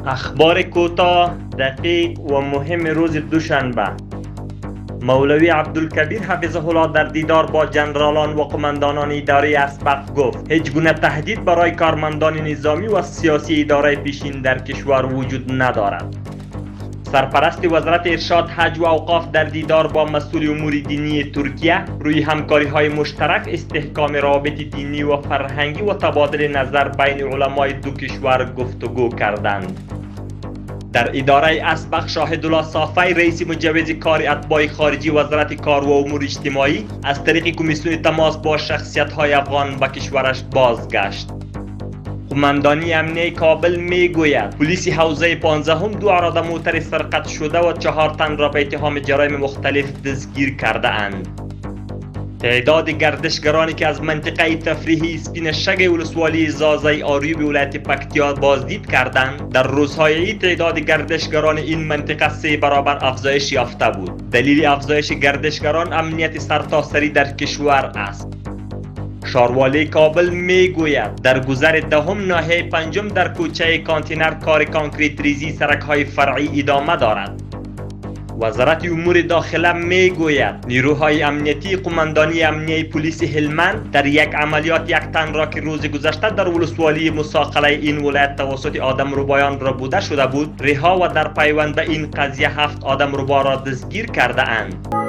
اخبار کوتاه، دقیق و مهم روز دوشنبه. مولوی عبدالکبیر حفظه الله در دیدار با جنرالان و قماندانان اداره اسبق گفت هیچ گونه تهدید برای کارمندان نظامی و سیاسی اداره پیشین در کشور وجود ندارد. سرپرست وزارت ارشاد، حج و اوقاف در دیدار با مسئول امور دینی ترکیه روی همکاری‌های مشترک، استحکام روابط دینی و فرهنگی و تبادل نظر بین علمای دو کشور گفتگو کردند. در اداره اسبق شاهدالله صافی، رئیس مجوز کار اتباع خارجی وزارت کار و امور اجتماعی، از طریق کمیسیون تماس با شخصیت‌های افغان به کشورش بازگشت. قماندانی امنیه کابل میگوید پلیس حوزه 15 دو اراده موتر سرقت شده و 4 تن را به اتهام جرایم مختلف دستگیر کرده اند. تعداد گردشگرانی که از منطقه تفریحی اسپین شگ ولسوالی زازای آریوب ولایت پکتیا بازدید کردند، در روزهای عید تعداد گردشگران این منطقه 3 برابر افزایش یافته بود. دلیل افزایش گردشگران امنیت سرتاسری در کشور است. شاروالی کابل میگوید در گذر دهم ناحیه پنجم در کوچه کانتینر کار کانکریت ریزی سرک‌های فرعی ادامه دارد. وزارت امور داخله میگوید نیروهای امنیتی قماندانی امنیه پلیس هلمند در یک عملیات 1 تن را که روز گذشته در ولسوالی مساقله این ولایت توسط آدمربایان را بوده شده بود رها و در پیوند به این قضیه 7 آدمربا را دستگیر کرده اند.